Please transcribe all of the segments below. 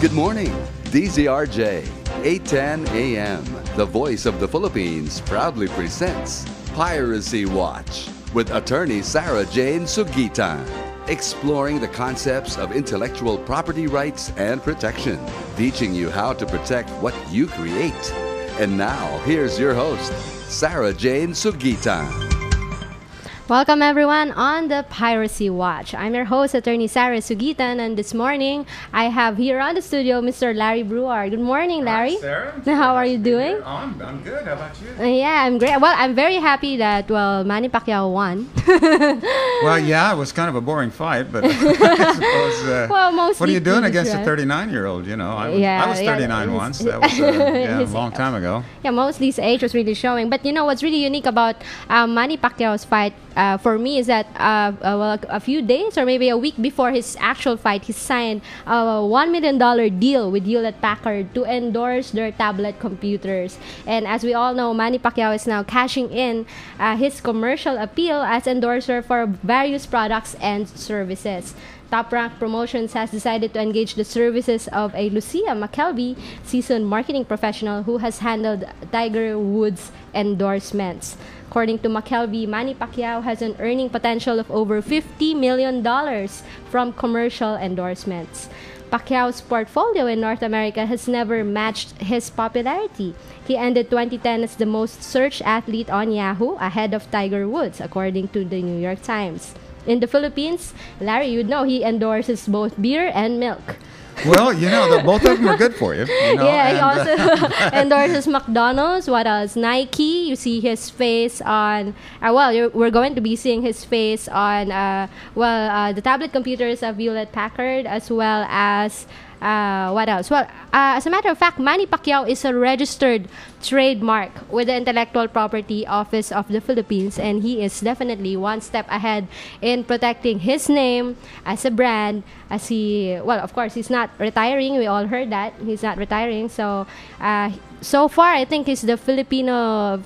Good morning, DZRJ, 8:10 a.m. The Voice of the Philippines proudly presents Piracy Watch with attorney Sarah Jane Sugitan, exploring the concepts of intellectual property rights and protection, teaching you how to protect what you create. And now, here's your host, Sarah Jane Sugitan. Welcome everyone on the Piracy Watch. I'm your host, attorney Sarah Sugitan, and this morning I have here on the studio Mr. Larry Brewer. Good morning, Larry. Hi, Sarah. How are you doing? I'm good. How about you? Yeah, I'm great. Well, I'm very happy that Manny Pacquiao won. Well, yeah, it was kind of a boring fight, but I suppose. Well, mostly. What are you doing against right? a 39-year-old? You know, I was 39 yeah, once. That was a long time ago. Yeah, mostly his age was really showing. But you know what's really unique about Manny Pacquiao's fight for me is that a few days or maybe a week before his actual fight, he signed a $1 million deal with Hewlett-Packard to endorse their tablet computers. And as we all know, Manny Pacquiao is now cashing in his commercial appeal as endorser for various products and services. Top Rank Promotions has decided to engage the services of a Lucia McKelvey, seasoned marketing professional who has handled Tiger Woods endorsements. According to McKelvey, Manny Pacquiao has an earning potential of over $50 million from commercial endorsements. Pacquiao's portfolio in North America has never matched his popularity. He ended 2010 as the most searched athlete on Yahoo, ahead of Tiger Woods, according to the New York Times. In the Philippines, Larry, you know he endorses both beer and milk. Well, you know, both of them are good for you. Yeah, he also endorses McDonald's. What else? Nike. You see his face on. We're going to be seeing his face on. The tablet computers of Hewlett-Packard, as well as. What else? Well, as a matter of fact, Manny Pacquiao is a registered trademark with the Intellectual Property Office of the Philippines, and he is definitely one step ahead in protecting his name as a brand. As of course, he's not retiring. We all heard that he's not retiring. So, so far, I think he's the Filipinos'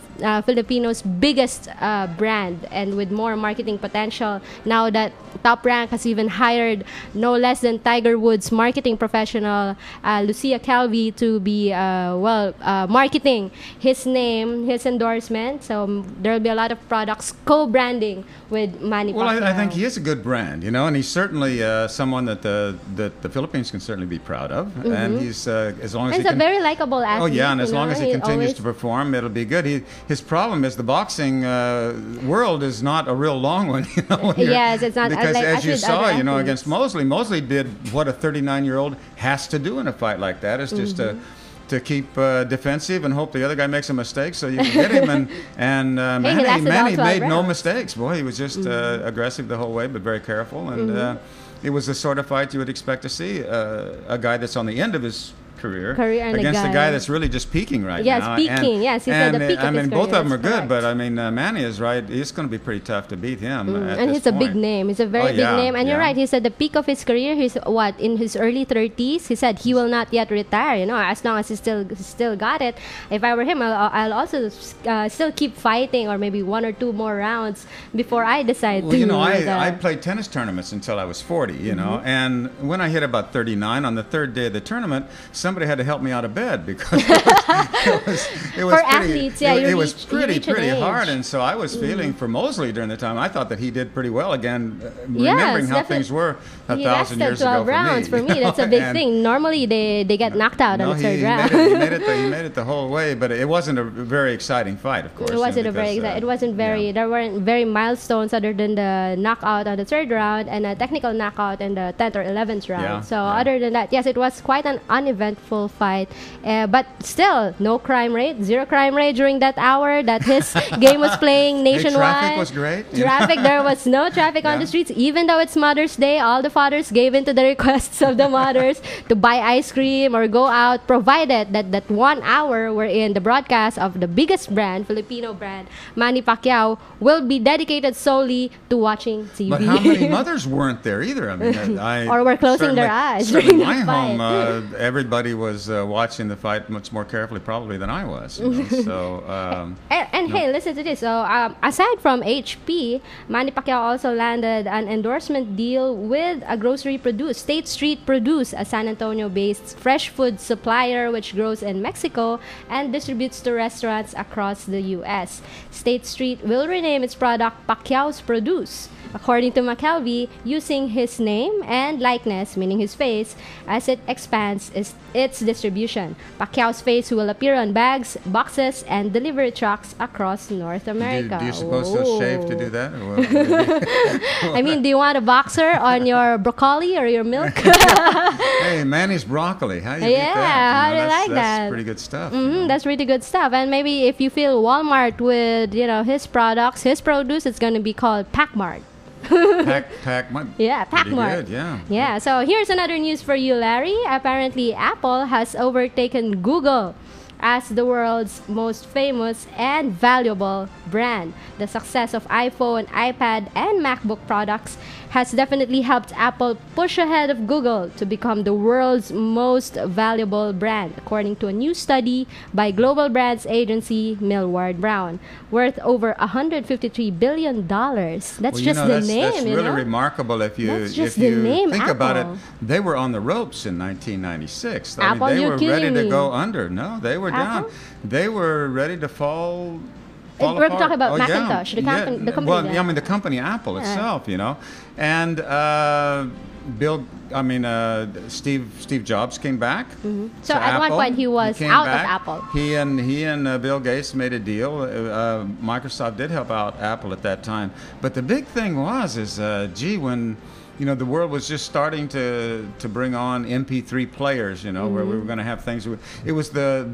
biggest brand, and with more marketing potential. Now that Top Rank has even hired no less than Tiger Woods marketing professional Lucia McKelvey to be marketing his name, his endorsement. So there'll be a lot of products co-branding with Manny Pacquiao. Well, I think he is a good brand, you know, and he's certainly someone that the Philippines can certainly be proud of. Mm-hmm. And he's as long as he's a very likable athlete. Oh yeah, and as long as he continues to perform, it'll be good. His problem is the boxing world is not a real long one, you know. Yes, it's not. Because as you saw, you know, against Mosley did what a 39-year-old has to do in a fight like that. Is just to keep defensive and hope the other guy makes a mistake so you can get him. And Manny made no mistakes. Boy, he was just aggressive the whole way, but very careful. And it was the sort of fight you would expect to see a guy that's on the end of his career against a guy that's really just peaking right now. Yes, peaking. Yes, he said the peak of his career. Both of them are good, but I mean, Manny is right. It's going to be pretty tough to beat him. And he's a big name. He's a very big name. And you're right. He said the peak of his career. He's in his early 30s. He said he will not yet retire. You know, as long as he still got it. If I were him, I'll also still keep fighting, or maybe one or two more rounds before I decide. Well, you know, I played tennis tournaments until I was 40. You know, and when I hit about 39 on the third day of the tournament, somebody had to help me out of bed because it was pretty hard, and so I was feeling for Mosley during the time. I thought that he did pretty well again, remembering how things were 1,000 years ago 12 rounds for me. That's a big thing. Normally they get knocked out on the third round. He made it the whole way, but it wasn't a very exciting fight, of course. It wasn't there weren't very milestones other than the knockout on the third round and a technical knockout in the 10th or 11th round. Other than that, yes, it was quite an uneventful fight, but still zero crime rate during that hour that his game was playing nationwide. Traffic was great. There was no traffic on the streets, even though it's Mother's Day. All the fathers gave in to the requests of the mothers to buy ice cream or go out, provided that 1 hour we're in the broadcast of the biggest brand, Filipino brand, Manny Pacquiao, will be dedicated solely to watching TV. But how many mothers weren't there either? I mean, or were closing their eyes in during my the fight. home, everybody everybody was watching the fight much more carefully, probably than I was. You know? So, and hey, listen to this. So, aside from HP, Manny Pacquiao also landed an endorsement deal with a grocery produce, State Street Produce, a San Antonio-based fresh food supplier which grows in Mexico and distributes to restaurants across the U.S. State Street will rename its product Pacquiao's Produce, according to McKelvey, using his name and likeness, meaning his face, as it expands its distribution. Pacquiao's face will appear on bags, boxes, and delivery trucks across North America. Do you suppose he'll shave to do that? Or what? I mean, do you want a boxer on your broccoli or your milk? Hey, Manny's broccoli. How do you get that? How do you like that? That's pretty good stuff. That's really good stuff. And maybe if you feel Walmart with, his products, his produce, it's going to be called Packmart. Packmart. Yeah, Pretty Packmart. good, yeah. Yeah, so here's another news for you, Larry. Apparently, Apple has overtaken Google as the world's most famous and valuable brand. The success of iPhone, iPad, and MacBook products has definitely helped Apple push ahead of Google to become the world's most valuable brand, according to a new study by global brands agency Millward Brown, worth over $153 billion. That's Well, just the that's, name, That's really remarkable if you That's just if you the name, think about it. Apple. They were on the ropes in 1996. Apple, they you're were ready kidding to me. go under. No, they were Apple? down. They were ready to fall We're apart. talking about Oh, Macintosh, the company. The company. Well, that- yeah, I mean the company Apple itself, and Steve Jobs came back. So to at one Apple. point he was came out back. of Apple. He and Bill Gates made a deal. Microsoft did help out Apple at that time, but the big thing was when the world was just starting to bring on MP3 players, where we were going to have things. It was the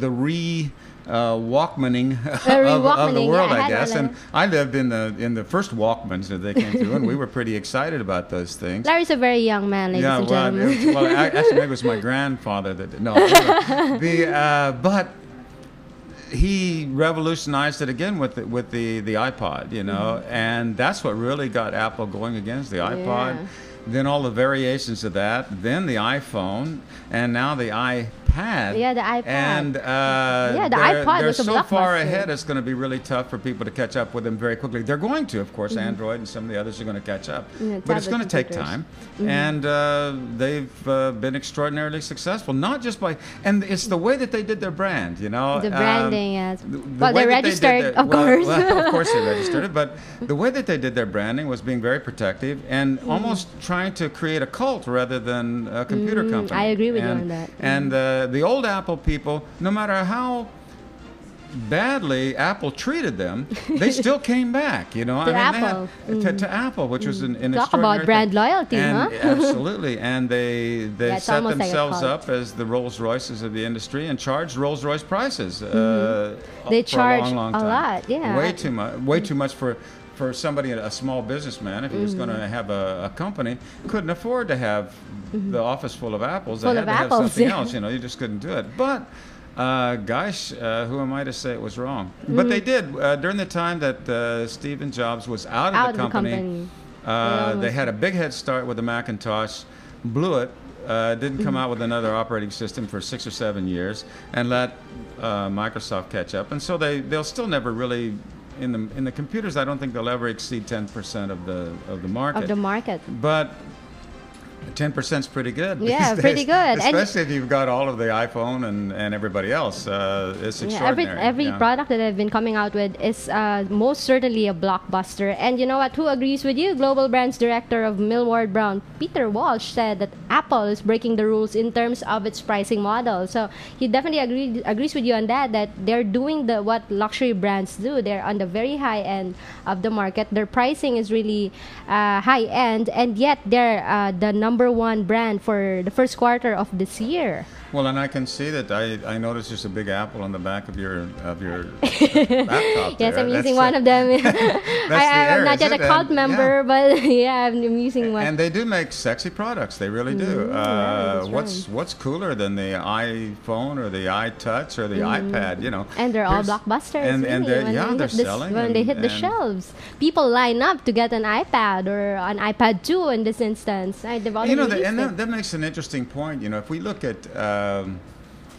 Walkmaning of the world, yeah, I guess. And I lived in the first Walkmans that they came through, and we were pretty excited about those things. Larry's a very young man, ladies and gentlemen. Actually, maybe it was my grandfather that no. But he revolutionized it again with the iPod, and that's what really got Apple going against the iPod. Yeah. Then all the variations of that, then the iPhone, and now the iPad. Yeah, the iPad. And the iPod they're was a so far blockbuster. ahead, it's going to be really tough for people to catch up with them very quickly. They're going to, of course, Android and some of the others are going to catch up. Yeah, But it's going to take computers. time. And they've been extraordinarily successful, not just by, and it's the way that they did their brand, The branding, yes. the Well, way they that registered, did of course. Well, of course they registered it, but the way that they did their branding was being very protective and almost trying to create a cult rather than a computer company. I agree with you on that. And the old Apple people, no matter how badly Apple treated them, they still came back. To Apple. to Apple, which was an Talk extraordinary about brand thing. loyalty, And huh? absolutely, and they it's set almost like a themselves cult. up as the Rolls Royces of the industry and charged Rolls Royce prices. They for a charge long, long a time. lot, yeah. Way too much for somebody, a small businessman, if he was going to have a company, couldn't afford to have the office full of apples. Full They of had to apples, have something yeah. else. You just couldn't do it. But who am I to say it was wrong? But they did. During the time that Steve Jobs was out of the company, they had a big head start with the Macintosh, blew it, didn't come out with another operating system for 6 or 7 years, and let Microsoft catch up. And so they'll still never really, in the computers, I don't think they'll ever exceed 10% of the market. Of the market. But 10% is pretty good. Yeah, these pretty days, good. Especially if you've got all of the iPhone and everybody else. It's extraordinary. Every yeah. product that I've been coming out with is most certainly a blockbuster. And you know what? Who agrees with you? Global Brands Director of Millward Brown, Peter Walsh, said that Apple is breaking the rules in terms of its pricing model. So he definitely agrees with you on that they're doing what luxury brands do. They're on the very high end of the market. Their pricing is really high end, and yet they're the number one brand for the first quarter of this year. Well, and I can see that I noticed there's a big apple on the back of your laptop. Yes, there. I'm using That's, one of them. I'm not yet a cult And, member, but yeah, I'm using one. And they do make sexy products. They really do. yeah, that's What's cooler than the iPhone or the iTouch or the iPad? And they're all Here's- blockbusters. And really, they're selling. when they hit the shelves. People line up to get an iPad or an iPad 2 in this instance. They've already released it. That makes an interesting point. If we look at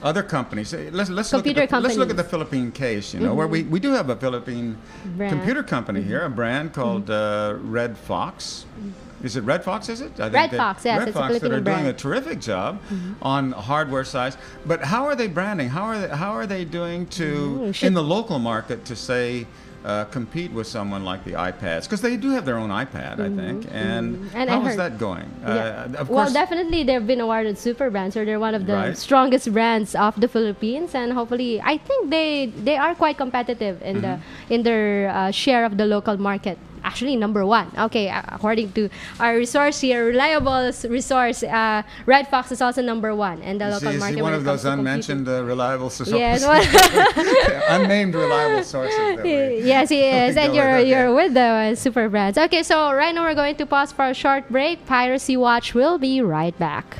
other companies. Let's Computer let's look at the companies. Philippine case. You know, where we do have a Philippine Brand. computer company here, a brand called Red Fox. Is it Red Fox? Is it? I think Red that- Fox, yes, Red it's a Fox that Filipino are doing a brand. terrific job on hardware size. But how are they branding? How are they doing to in the local market to say? Compete with someone like the iPads, because they do have their own iPad, I think. And And I how is heard- that going? Of Well, course, definitely they've been awarded super brands, or they're one of the Right. strongest brands of the Philippines, and hopefully, I think they are quite competitive in in their share of the local market. Actually, number one. Okay, according to our resource here, reliable resource, Red Fox is also number one in the local is market. he one when of it comes those to unmentioned reliable sources? Yes, well, Unnamed reliable sources. That way. yes, he is, We and go with that, you're yeah. with the super brands. Okay, so right now we're going to pause for a short break. Piracy Watch will be right back.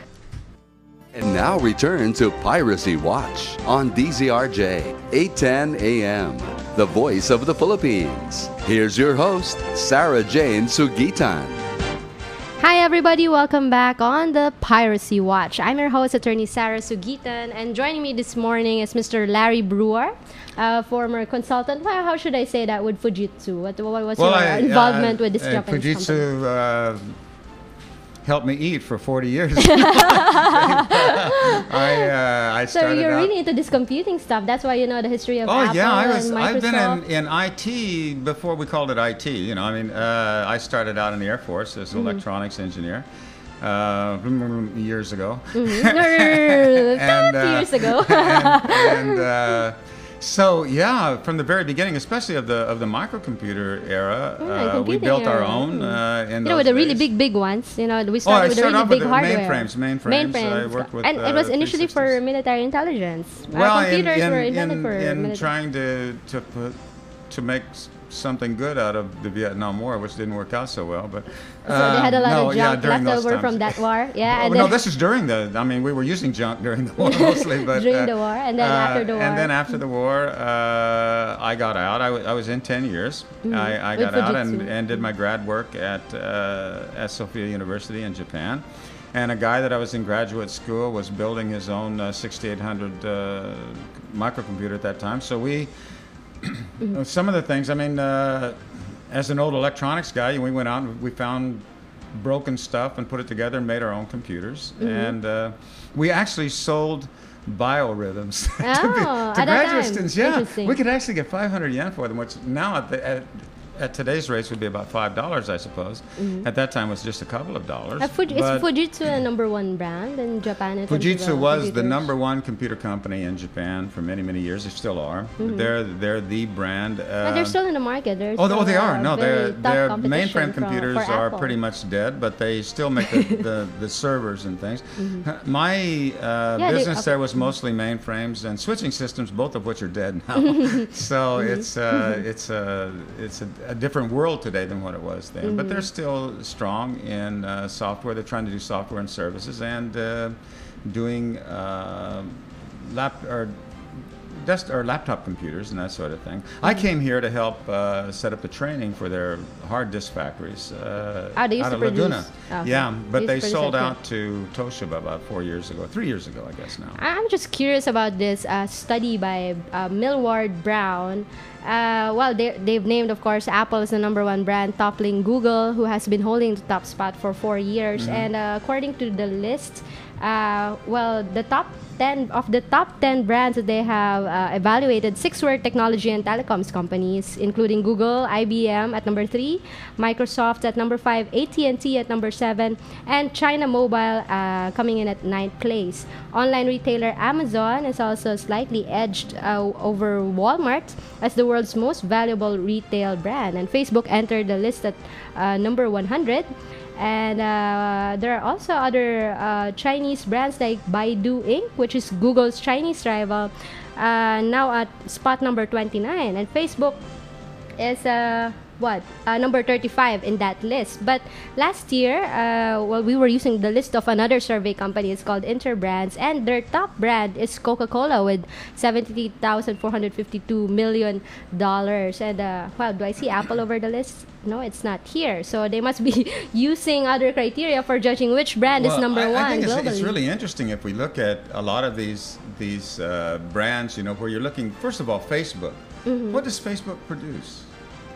And now return to Piracy Watch on DZRJ 810 AM, the voice of the Philippines. Here's your host, Sarah Jane Sugitan. Hi everybody, welcome back on the Piracy Watch. I'm your host, attorney Sarah Sugitan, and joining me this morning is Mr. Larry Brewer, former consultant. Well, how should I say that with Fujitsu? What was your involvement with this Japanese company? Fujitsu helped me eat for 40 years. I So started you're out. really into this computing stuff. That's why you know the history of Oh Apple yeah, and Microsoft. I've been in IT before we called it IT. You know, I mean, I started out in the Air Force as an electronics engineer years ago. 30 And, years ago. So yeah, from the very beginning, especially of the microcomputer era, we computing built our era. own. In You know, with the those really days. big ones. You know, we Oh, I started with the started really off with big the hardware. mainframes. I worked with, and it was initially for 360s. military intelligence. Well, Computers were invented for in military. trying to make something good out of the Vietnam War, which didn't work out so well. But So they had a lot no, of yeah, junk during left those over times. from that war. Yeah, Oh, and no, then this is during the. I mean, we were using junk during the war mostly, but during the war, and then after the war. And then after the war, I got out. I was in 10 years. I With got out Fujitsu. and did my grad work at Sophia University in Japan. And a guy that I was in graduate school was building his own 6800 microcomputer at that time. So we, some of the things, I mean, as an old electronics guy, we went out and we found broken stuff and put it together and made our own computers. And we actually sold biorhythms Oh, to at that graduate time. students. Yeah, Interesting. we could actually get 500 yen for them, which now at today's rates would be about $5, I suppose. At that time, it was just a couple of dollars. Is But Fujitsu a number one brand in Japan? in terms of Fujitsu was the computers? number one computer company in Japan for many, many years. They still are. They're the brand. But they're still in the market. They're Oh, still they are. No, very tough their competition mainframe computers for are Apple. pretty much dead, but they still make the servers and things. My business okay. there was mostly mainframes and switching systems, both of which are dead now. So it's a different world today than what it was then. But they're still strong in software. They're trying to do software and services and doing laptop computers and that sort of thing. I came here to help set up the training for their hard disk factories they used out to of Laguna. produce. Okay. Yeah, They but used they to produce sold it here. out to Toshiba about 3 years ago, I guess now. I'm just curious about this study by Millward Brown. Well, they've named, of course, Apple as the number one brand, toppling Google, who has been holding the top spot for 4 years. And according to the list, well, the top 10 brands that they have evaluated, 6 were technology and telecoms companies, including Google, IBM at number 3, Microsoft at number 5, AT&T at number 7, and China Mobile coming in at 9th place. Online retailer Amazon is also slightly edged over Walmart as the world's most valuable retail brand, and Facebook entered the list at number 100. And there are also other Chinese brands like Baidu Inc., which is Google's Chinese rival, now at spot number 29. And Facebook is number 35 in that list. But last year, we were using the list of another survey company. It's called Interbrands, and their top brand is Coca-Cola with $70,452 million. And do I see Apple over the list? No, it's not here. So they must be using other criteria for judging which brand is number one I think globally. it's really interesting if we look at a lot of these brands, where you're looking, first of all, Facebook. What does Facebook produce?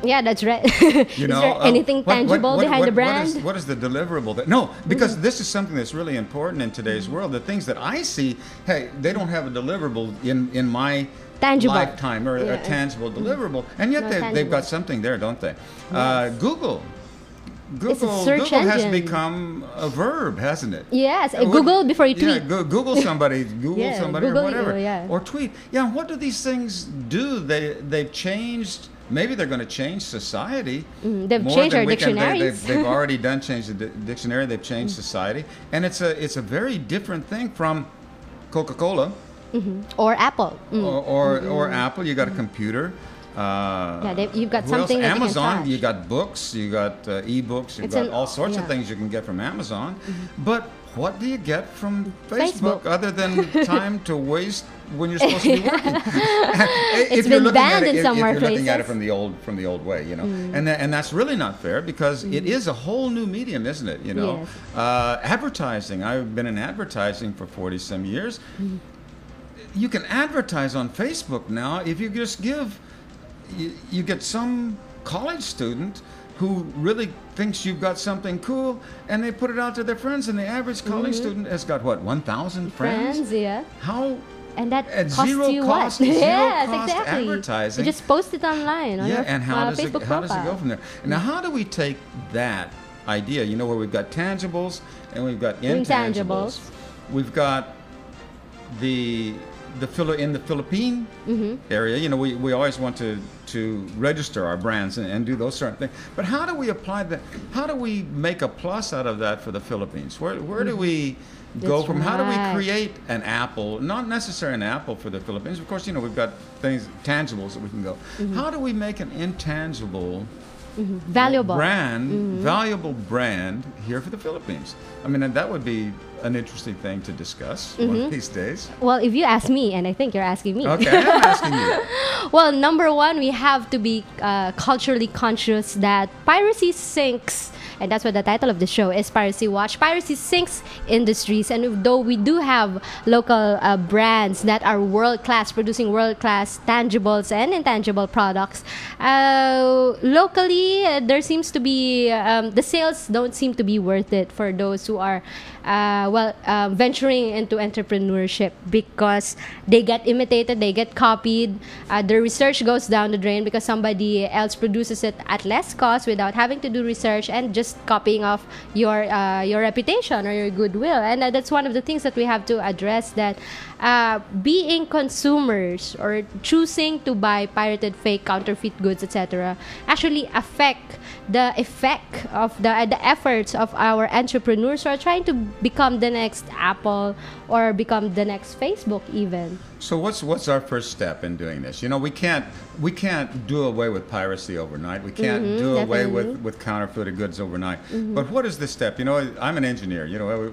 Yeah, that's right. Is there anything tangible behind the brand? What is the deliverable? No, because this is something that's really important in today's world. The things that I see, hey, they don't have a deliverable in my tangible lifetime, or a tangible deliverable, and yet they've got something there, don't they? Yes. Google has become a verb, hasn't it? Yes, Google before you tweet. Yeah, Google somebody, somebody, Google or whatever, or tweet. Yeah, what do these things do? They've changed. Maybe they're going to change society. They've changed our dictionaries. They've already changed the dictionary. They've changed society, and it's a very different thing from Coca-Cola. Or Apple. Or Apple. You got a computer. You've got something that Amazon, you you got books, you got e-books, you've got all sorts of things you can get from Amazon. But what do you get from Facebook other than time to waste when you're supposed to be working? It's been banned in some more places. If you're looking at it from the old way, and that's really not fair, because it is a whole new medium, isn't it? Yes. Advertising. I've been in advertising for 40 some years. You can advertise on Facebook now if you just give. You get some college student who really thinks you've got something cool, and they put it out to their friends, and the average college student has got 1,000 friends? Yeah. How? And that at costs zero you cost, what? zero Yes, cost exactly. advertising. You just post it online on your and how does Facebook how does it go profile. from there? Now, how do we take that idea, where we've got tangibles and we've got intangibles? We've got in the Philippine area, we always want to register our brands and do those certain things. But how do we apply that? How do we make a plus out of that for the Philippines? Where do we go from? How do we create an Apple? Not necessarily an Apple for the Philippines. Of course, we've got tangibles that we can go. How do we make an intangible valuable brand here for the Philippines? I mean, and that would be an interesting thing to discuss one of these days. Well, if you ask me, and I think you're asking me. Okay, I'm asking you. Well, number one, we have to be culturally conscious that piracy sinks. And that's what the title of the show is, Piracy Watch. Piracy sinks industries. And though we do have local brands that are world-class, producing world-class tangibles and intangible products, locally, there seems to be, the sales don't seem to be worth it for those who are venturing into entrepreneurship, because they get imitated, they get copied, their research goes down the drain because somebody else produces it at less cost without having to do research and just copying off your reputation or your goodwill. And that's one of the things that we have to address, that being consumers or choosing to buy pirated, fake, counterfeit goods, etc., actually affect the effect of the efforts of our entrepreneurs who are trying to become the next Apple or become the next Facebook even. So what's our first step in doing this? We can't do away with piracy overnight. We can't do away with counterfeited goods overnight. But what is the step? I'm an engineer.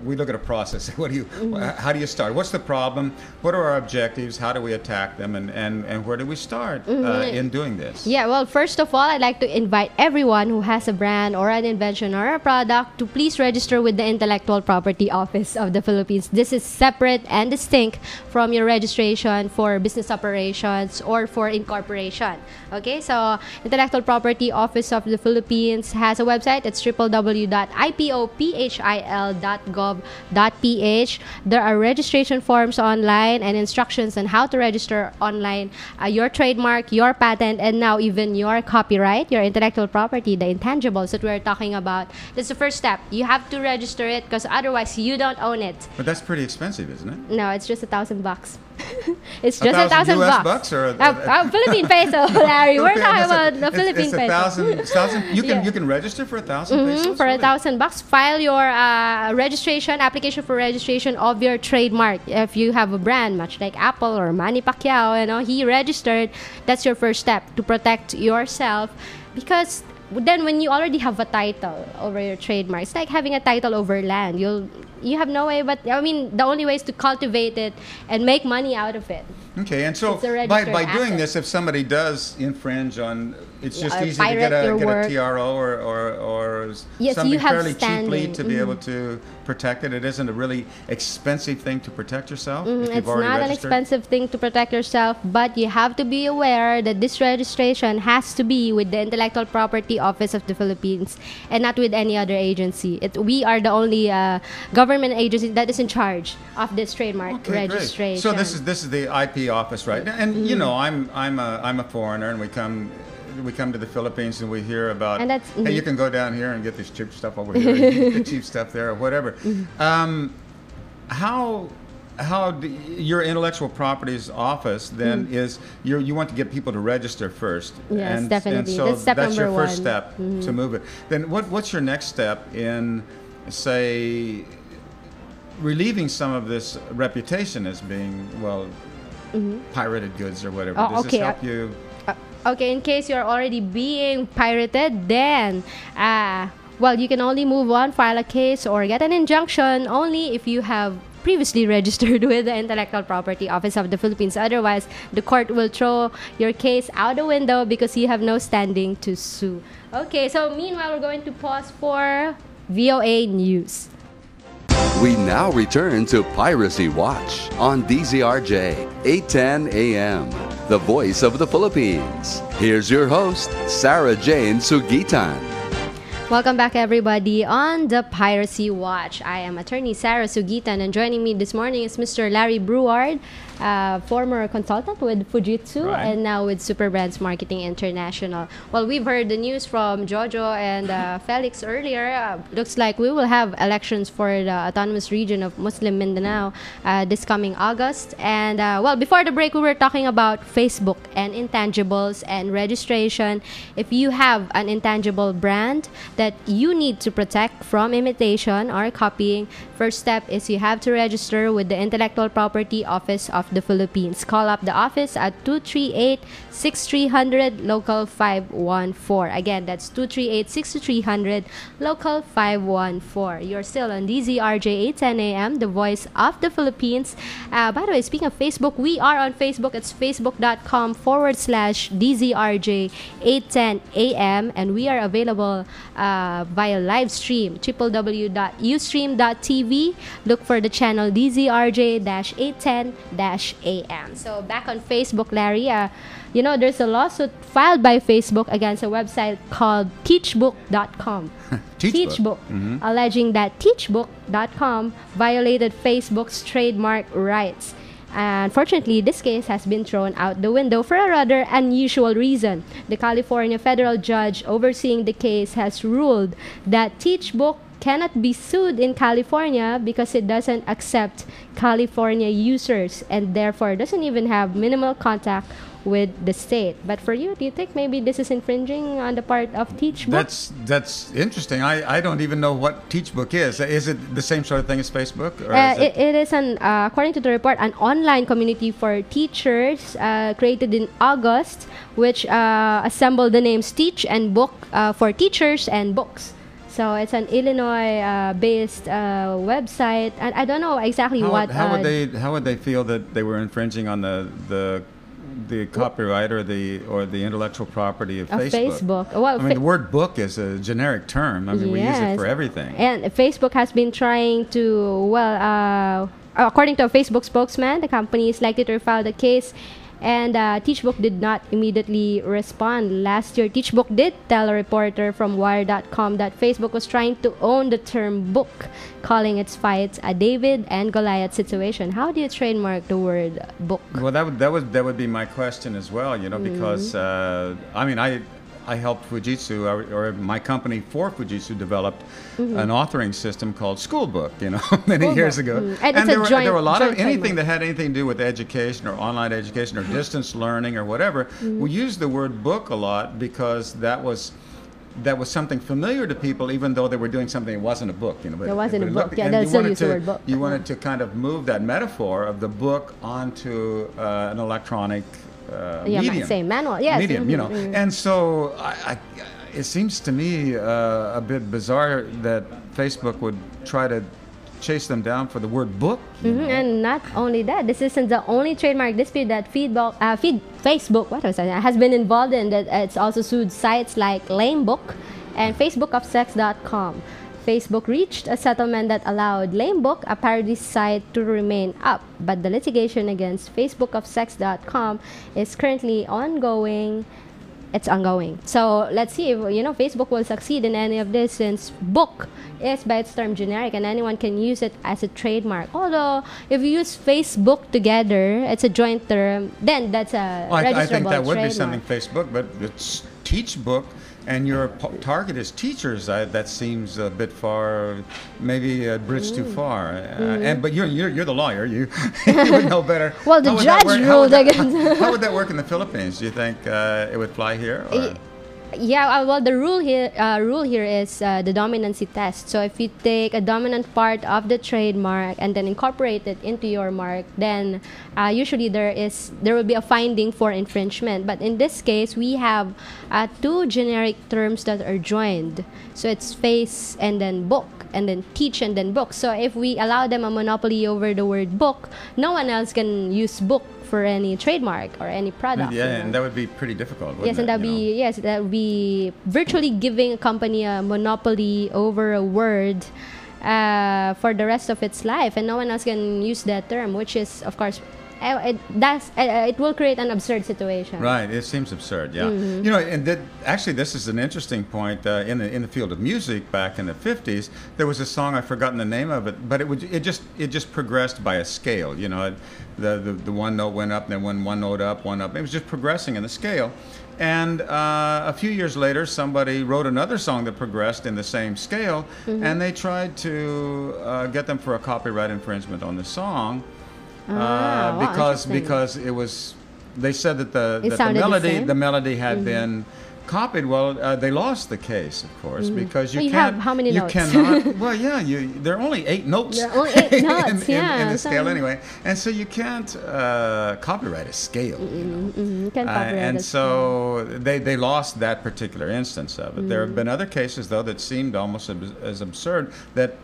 We look at a process. How do you start? What's the problem? What are our objectives? How do we attack them? And where do we start in doing this? Yeah, well, first of all, I'd like to invite everyone who has a brand or an invention or a product to please register with the Intellectual Property Office of the Philippines. This is separate and distinct from your registration for business operations or for incorporation. Okay, so Intellectual Property Office of the Philippines has a website. It's www.ipophil.gov.ph. There are registration forms online and instructions on how to register online your trademark, your patent, and now even your copyright, your intellectual property, the intangibles that we're talking about. That's the first step. You have to register it because otherwise you don't own it. But that's pretty expensive, isn't it? No, it's just $1,000. It's just $1,000 bucks or Philippine peso, Larry. We're talking about the Philippine peso. You can register for 1,000 pesos for $1,000. File your application for registration of your trademark. If you have a brand, much like Apple or Manny Pacquiao, he registered. That's your first step to protect yourself, because then when you already have a title over your trademark, it's like having a title over land. You have no way, but I mean, the only way is to cultivate it and make money out of it. Okay, and so by doing this, if somebody does infringe on, it's just easy to get a TRO or something fairly cheaply to be able to protect it. It isn't a really expensive thing to protect yourself. It's not an expensive thing to protect yourself, but you have to be aware that this registration has to be with the Intellectual Property Office of the Philippines and not with any other agency. We are the only government agency that is in charge of this trademark registration. Great. So this is the IP office, right? And you know, I'm a foreigner, and we come to the Philippines and we hear about, hey, you can go down here and get this cheap stuff over here, and the cheap stuff there, or whatever. How your intellectual properties office then is you want to get people to register first. Yes, definitely. And so that's your first one. step to move it. Then what's your next step in, say, relieving some of this reputation as being, well, pirated goods or whatever? Does this help you? Okay, in case you're already being pirated, then well, you can only move on, file a case, or get an injunction only if you have previously registered with the Intellectual Property Office of the Philippines. Otherwise, the court will throw your case out the window because you have no standing to sue. Okay, so meanwhile, we're going to pause for VOA News. We now return to Piracy Watch on DZRJ 810 AM, the voice of the Philippines. Here's your host, Sarah Jane Sugitan. Welcome back, everybody, on the Piracy Watch. I am attorney Sarah Sugitan, and joining me this morning is Mr. Larry Breward, former consultant with Fujitsu and now with Super Brands Marketing International. Well, we've heard the news from Jojo and Felix earlier. Looks like we will have elections for the autonomous region of Muslim Mindanao this coming August. And well, before the break, we were talking about Facebook and intangibles and registration. If you have an intangible brand that you need to protect from imitation or copying, first step is you have to register with the Intellectual Property Office of the Philippines. Call up the office at 238-6300 local 514. Again, that's 238-6300 local 514. You're still on DZRJ 810 AM, the voice of the Philippines. By the way, speaking of Facebook, we are on Facebook. It's facebook.com/DZRJ 810 AM, and we are available via live stream, www.ustream.tv. Look for the channel DZRJ-810-AM. So back on Facebook, Larry, you know, there's a lawsuit filed by Facebook against a website called teachbook.com. Teachbook, alleging that teachbook.com violated Facebook's trademark rights. Unfortunately, this case has been thrown out the window for a rather unusual reason. The California federal judge overseeing the case has ruled that Teachbook cannot be sued in California because it doesn't accept California users and therefore doesn't even have minimal contact with the state. But for you, do you think maybe this is infringing on the part of Teachbook? That's interesting. I don't even know what Teachbook is. Is it the same sort of thing as Facebook? Or it is according to the report, an online community for teachers created in August, which assembled the names Teach and Book for teachers and books. So it's an Illinois-based website, and I don't know exactly how would they feel that they were infringing on the copyright or the intellectual property of Facebook? Well, I mean, the word book is a generic term. I mean, we use it for everything. And Facebook has been trying to, according to a Facebook spokesman, the company is likely to file the case. And Teachbook did not immediately respond. Last year, Teachbook did tell a reporter from Wire.com that Facebook was trying to own the term book, calling its fight a David and Goliath situation. How do you trademark the word book? Well, that would be my question as well. You know, because I mean, I helped Fujitsu, or my company for Fujitsu developed an authoring system called Schoolbook, you know, many years ago. And there were a lot of anything that had anything to do with education or online education or distance learning or whatever. We used the word book a lot because that was something familiar to people, even though they were doing something that wasn't a book. You know, it wasn't a book. Yeah, they'll still use the word book. You wanted to kind of move that metaphor of the book onto an electronic medium. Same manual, yes. Medium, you know. And so it seems to me a bit bizarre that Facebook would try to chase them down for the word book. And not only that, this isn't the only trademark dispute that Facebook has been involved in. That it's also sued sites like Lamebook and facebookofsex.com. Facebook reached a settlement that allowed Lamebook, a parody site, to remain up, but the litigation against facebookofsex.com is currently ongoing. It's ongoing. So let's see if Facebook will succeed in any of this, since book is by its term generic and anyone can use it as a trademark. Although if you use Facebook together, it's a joint term, then that's a registrable I think that would trademark. be something Facebook, but it's teach book. And your target is teachers. That seems a bit far, maybe a bridge too far. But you're the lawyer. You would know better. Well, the judge ruled against. How would that work in the Philippines? Do you think it would fly here? Or? Yeah, well, the rule here is the dominancy test. So if you take a dominant part of the trademark and then incorporate it into your mark, then usually there will be a finding for infringement. But in this case, we have two generic terms that are joined. So it's face and then book, and then teach and then book. So if we allow them a monopoly over the word book, no one else can use book for any trademark or any product. Yeah, and that would be pretty difficult. Yes, and that would be virtually giving a company a monopoly over a word for the rest of its life, and no one else can use that term, which is, of course, it will create an absurd situation. Right, it seems absurd. Yeah, and actually, this is an interesting point in the field of music. Back in the 50s, there was a song, I've forgotten the name of it, but it just progressed by a scale. The one note went up, and then one note up, one up. It was just progressing in the scale. And a few years later, somebody wrote another song that progressed in the same scale, and they tried to get them for a copyright infringement on the song. Because it was, they said that the melody had been copied. Well, they lost the case, of course, because you can't. Have how many notes? Cannot. Well, yeah, there are only 8 notes. There are only 8 notes, in the scale anyway, and so you can't copyright a scale. You can't copyright and so they lost that particular instance of it. There have been other cases though that seemed almost as absurd that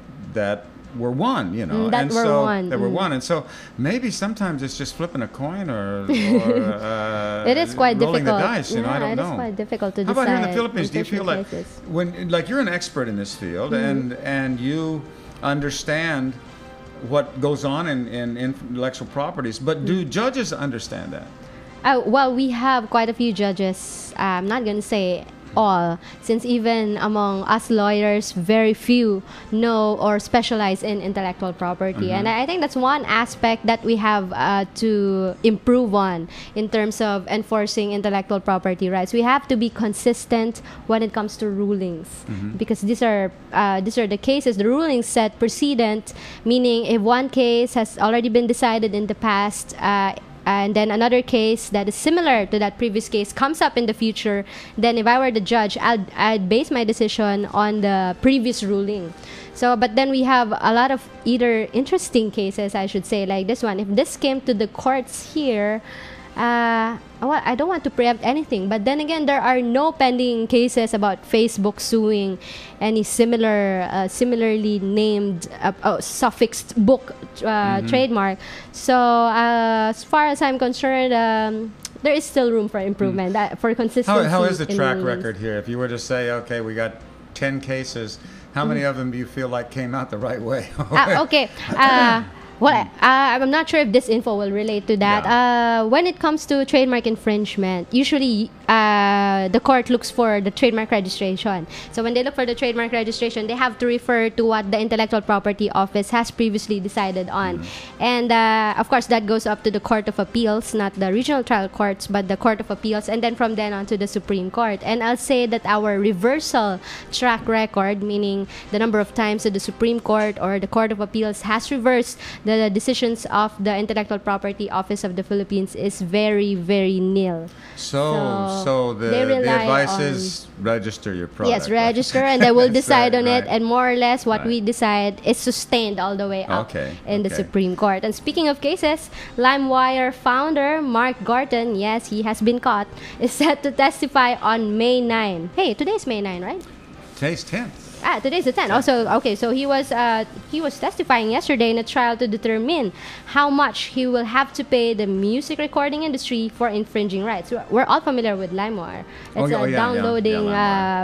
were won, that were won. And so maybe sometimes it's just flipping a coin or it is quite rolling difficult. the dice. I don't know. It is quite difficult to How decide. about here in the Philippines? Do you feel like when you're an expert in this field and you understand what goes on in intellectual properties, but do judges understand that? Well, we have quite a few judges. I'm not going to say all, since even among us lawyers, very few know or specialize in intellectual property. And I think that's one aspect that we have to improve on in terms of enforcing intellectual property rights. We have to be consistent when it comes to rulings, because these are the cases. The rulings set precedent, meaning if one case has already been decided in the past, and then another case that is similar to that previous case comes up in the future, then if I were the judge, I'd base my decision on the previous ruling. So, but then we have a lot of either interesting cases, I should say, like this one. If this came to the courts here, well, I don't want to preempt anything, but then again, there are no pending cases about Facebook suing any similarly named suffixed book trademark. So as far as I'm concerned, there is still room for improvement, for consistency. How is the track record here? If you were to say, okay, we got 10 cases, how many of them do you feel like came out the right way? Okay. Well, I'm not sure if this info will relate to that. Yeah. When it comes to trademark infringement, usually the court looks for the trademark registration. So when they look for the trademark registration, they have to refer to what the Intellectual Property Office has previously decided on. And of course, that goes up to the Court of Appeals, not the regional trial courts, but the Court of Appeals, and then from then on to the Supreme Court. And I'll say that our reversal track record, meaning the number of times that the Supreme Court or the Court of Appeals has reversed the the decisions of the Intellectual Property Office of the Philippines is very, very nil. So the advice is register your product. Yes, register, and they will decide on it, right. and more or less what we decide is sustained all the way up in the Supreme Court. And speaking of cases, LimeWire founder Mark Garton, yes, he has been caught, is set to testify on May 9. Hey, today's May 9, right? Today's 10th. Today's the 10th. Also, okay, so he was testifying yesterday in a trial to determine how much he will have to pay the music recording industry for infringing rights. We're all familiar with LimeWire. It's downloading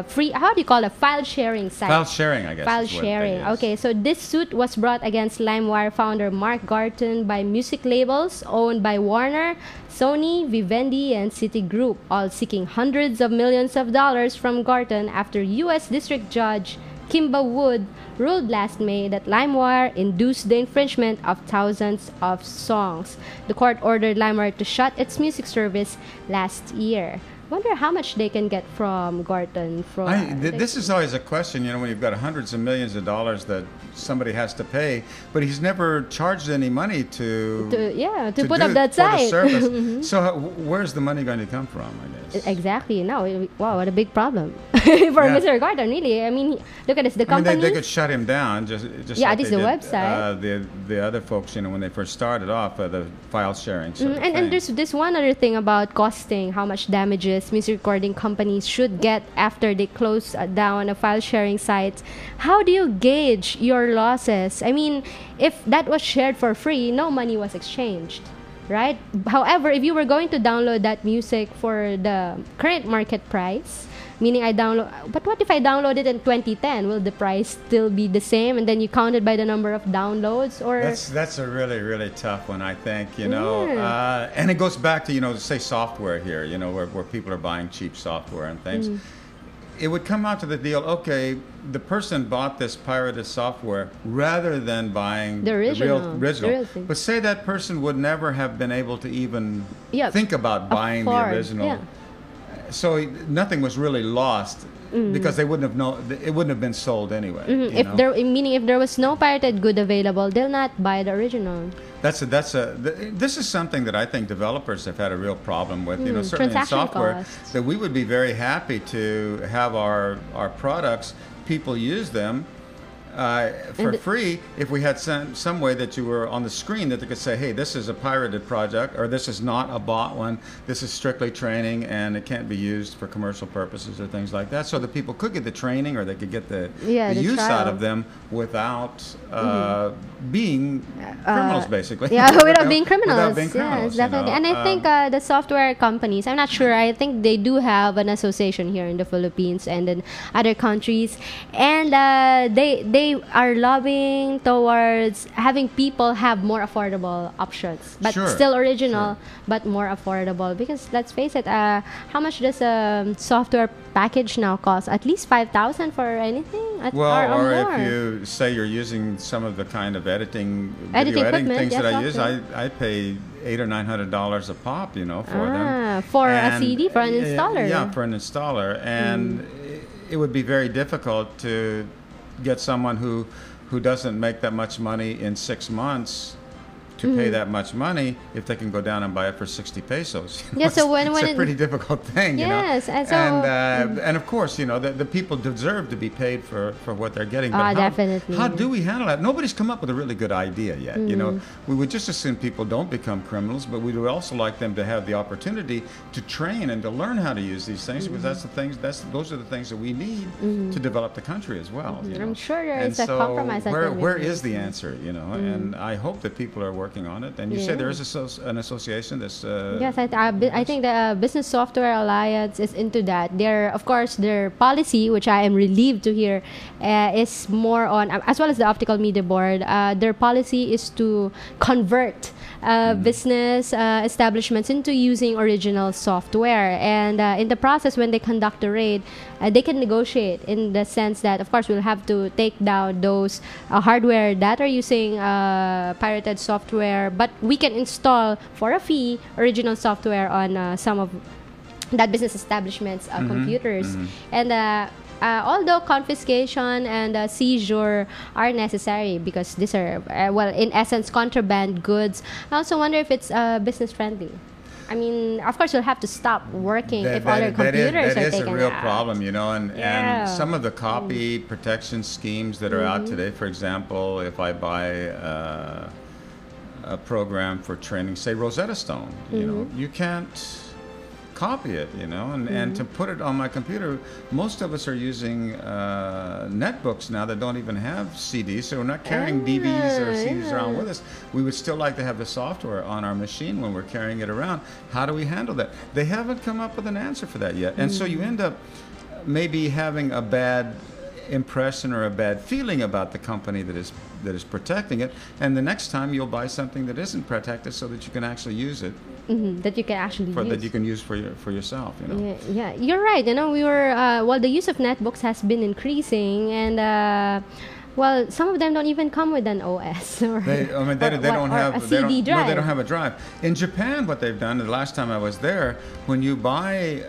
free. How do you call it? File sharing site. File sharing, I guess. File sharing. Okay, so this suit was brought against LimeWire founder Mark Garton by music labels owned by Warner, Sony, Vivendi, and Citigroup, all seeking hundreds of millions of dollars from Garton after U.S. District Judge Kimba Wood ruled last May that LimeWire induced the infringement of thousands of songs. The court ordered LimeWire to shut its music service last year. Wonder how much they can get from Garton. This is always a question, when you've got hundreds of millions of dollars that somebody has to pay, but he's never charged any money to put up that site. So where's the money going to come from, I guess? Exactly. No, wow, what a big problem for Mr. Garton, really. I mean, look at this. The company. They could shut him down, just at least the website. The other folks, when they first started off, the file sharing. And there's this one other thing about costing, how much damages music recording companies should get after they close down a file sharing site. How do you gauge your losses? I mean, if that was shared for free, no money was exchanged, right? However, if you were going to download that music for the current market price, meaning but what if I download it in 2010? Will the price still be the same? And then you count it by the number of downloads? Or that's a really, really tough one, I think, and it goes back to, say software here, where people are buying cheap software and things. It would come out to the deal, okay, the person bought this pirated software rather than buying the original. But say that person would never have been able to even think about buying the original. Yeah. So nothing was really lost because they wouldn't have been sold anyway. If there was no pirated good available, they'll not buy the original. This is something that I think developers have had a real problem with. Certainly in software, costs. that we would be very happy to have our products, people use them for free if we had some way that you were on the screen that they could say, hey, this is a pirated project, or this is not a bought one, this is strictly training and it can't be used for commercial purposes or things like that, so that people could get the training or they could get the use trial out of them without being criminals, basically. Without being criminals. Yes, definitely. And I think the software companies, I'm not sure, I think they do have an association here in the Philippines and in other countries, and they are lobbying towards having people have more affordable options, but still original, but more affordable. Because let's face it, how much does a software package now cost? At least 5,000 for anything? Or if you say you're using some of the kind of video editing things that I use, I pay $800 or $900 a pop, for them. For a CD, for an installer. Yeah, for an installer. And it would be very difficult to get someone who doesn't make that much money in 6 months to pay that much money if they can go down and buy it for 60 pesos. So it's a pretty difficult thing, Yes, and of course, the people deserve to be paid for what they're getting. But definitely. How do we handle that? Nobody's come up with a really good idea yet. We would just assume people don't become criminals, but we would also like them to have the opportunity to train and to learn how to use these things, because those are the things that we need to develop the country as well. I'm sure there is a compromise. Where is the answer? And I hope that people are working on it. And you say there is an association that's yes, I think the Business Software Alliance is into that. Of course, their policy, which I am relieved to hear, is more on, as well as the Optical Media Board, their policy is to convert business establishments into using original software. And in the process, when they conduct a raid, they can negotiate in the sense that, of course, we'll have to take down those hardware that are using pirated software, but we can install for a fee original software on some of that business establishments' computers. And although confiscation and seizure are necessary because these are, well, in essence, contraband goods, I also wonder if it's business friendly. I mean, of course, you'll have to stop working if all your computers are taken out. That is a real problem, you know, and some of the Mm. copy protection schemes that are out today, for example, if I buy a program for training, say Rosetta Stone, you know, you can't copy it, you know, and to put it on my computer, most of us are using netbooks now that don't even have CDs, so we're not carrying DVDs or CDs around with us. We would still like to have the software on our machine when we're carrying it around. How do we handle that? They haven't come up with an answer for that yet, and so you end up maybe having a bad impression or a bad feeling about the company that is protecting it, and the next time you'll buy something that isn't protected so that you can actually use it. That you can actually use. That you can use for yourself, you know. Yeah, you're right. You know, we were well, the use of netbooks has been increasing, and well, some of them don't even come with an OS or they don't have a CD drive. No, they don't have a drive. In Japan, what they've done, the last time I was there, when you buy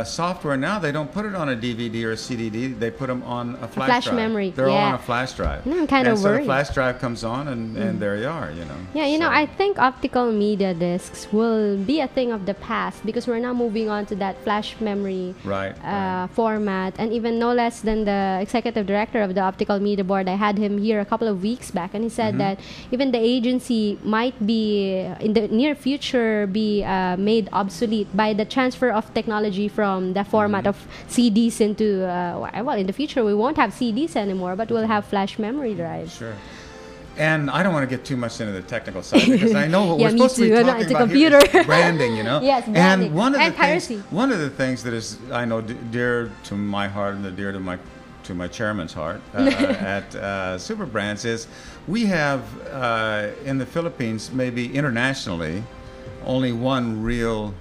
software now, they don't put it on a DVD or a CD. They put them on a flash drive. Memory. They're all on a flash drive. I'm kind of worried. So the flash drive comes on, and there you are, you know. Yeah, you know, I think optical media discs will be a thing of the past because we're now moving on to that flash memory format, and even no less than the executive director of the Optical Media Board, I had him here a couple of weeks back, and he said that even the agency might be in the near future be made obsolete by the transfer of technology from the format of CDs into well, in the future we won't have CDs anymore, but we'll have flash memory drives. Sure. And I don't want to get too much into the technical side because I know what we're supposed to be too. talking It's a about computer. here is branding, you know. Yes, branding. And one of the piracy. things that is, I know, dear to my heart and dear to my chairman's heart at Super Brands is we have in the Philippines, maybe internationally, only one real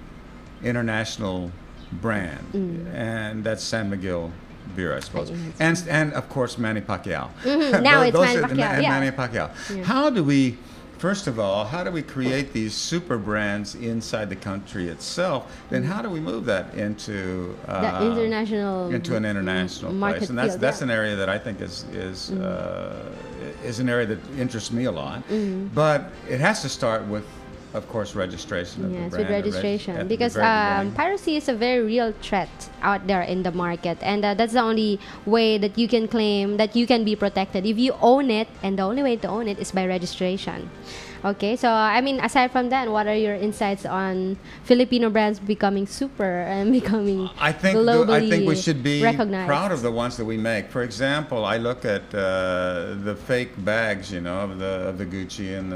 international brand, and that's San Miguel beer, I suppose, and of course Manny Pacquiao. Now it's Manny Pacquiao. Manny Pacquiao. Yeah. How do we create these super brands inside the country itself? Then how do we move that into the international an international place? And that's an area that I think is an area that interests me a lot. But it has to start with, of course, registration of the brand. Yes, with registration. Because piracy is a very real threat out there in the market. And that's the only way that you can claim that you can be protected. If you own it, and the only way to own it is by registration. Okay, so I mean, aside from that, what are your insights on Filipino brands becoming super and becoming globally I think we should be recognized? Proud of the ones that we make. For example, I look at the fake bags, you know, of the Gucci and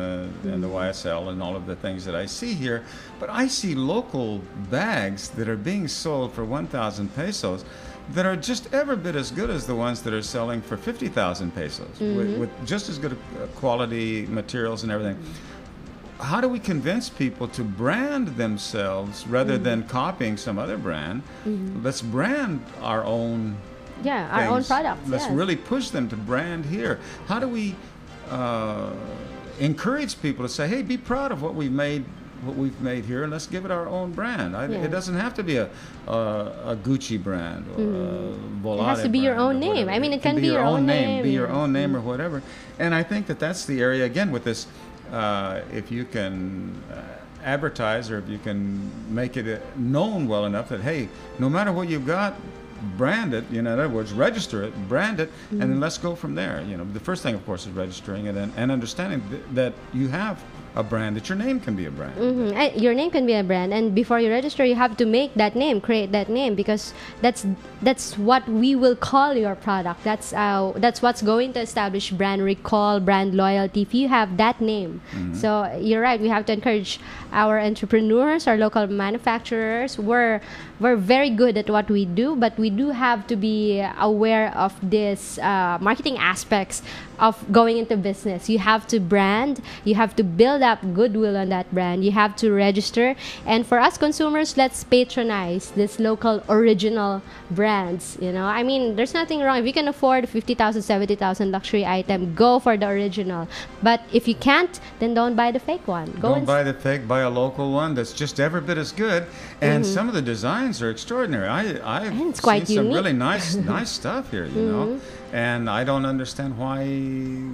the YSL and all of the things that I see here, but I see local bags that are being sold for 1,000 pesos that are just every bit as good as the ones that are selling for 50,000 pesos with just as good quality materials and everything. How do we convince people to brand themselves rather than copying some other brand? Let's brand our own our own products. Let's really push them to brand here. How do we encourage people to say, hey, be proud of what we've made here, and let's give it our own brand. It doesn't have to be a Gucci brand or a Volare. It has to be your own name. I mean, it can be your own name. Be your own name or whatever. And I think that's the area, again, with this, if you can advertise or if you can make it known well enough that, hey, no matter what you've got, brand it, you know, in other words, register it, brand it, and then let's go from there. You know, the first thing, of course, is registering it and understanding that you have a brand, that your name can be a brand. Your name can be a brand, and before you register, you have to make that name, create that name, because that's what we will call your product. That's what's going to establish brand recall, brand loyalty. If you have that name, so you're right. We have to encourage our entrepreneurs, our local manufacturers. We're very good at what we do, but we do have to be aware of these marketing aspects of going into business. You have to brand, you have to build up goodwill on that brand, you have to register. And for us consumers, let's patronize this local original brands. I mean, there's nothing wrong. If you can afford 50,000, 70,000 luxury item, go for the original. But if you can't, then don't buy the fake one. Don't buy the fake, buy a local one that's just every bit as good. And some of the designs are extraordinary. I've seen some really nice stuff here, you know. And I don't understand why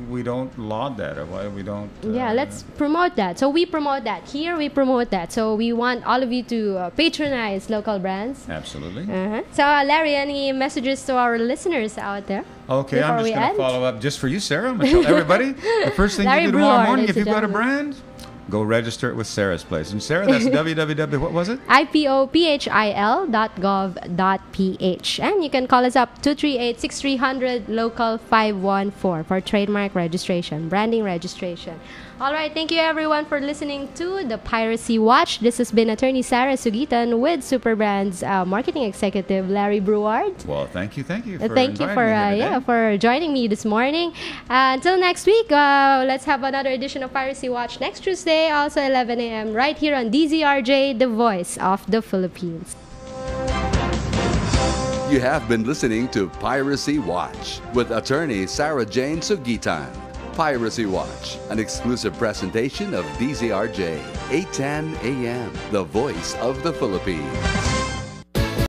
we don't laud that, or why we don't... let's promote that. So we promote that. Here we promote that. So we want all of you to patronize local brands. Absolutely. So Larry, any messages to our listeners out there? Okay, I'm just going to follow up just for you, Sarah. I'm going to tell everybody, the first thing you do tomorrow morning, if you've got a brand, go register it with Sarah's place. And Sarah, that's www, what was it? ipophil.gov.ph. And you can call us up 238-6300 local 514 for trademark registration, branding registration. All right, thank you everyone for listening to the Piracy Watch. This has been Attorney Sarah Sugitan with Superbrand's marketing executive Larry Breward. Well, thank you for for joining me this morning. Until next week, let's have another edition of Piracy Watch next Tuesday, also 11 a.m. right here on DZRJ, the voice of the Philippines. You have been listening to Piracy Watch with Attorney Sarah Jane Sugitan. Piracy Watch, an exclusive presentation of DZRJ, 810 AM, the voice of the Philippines.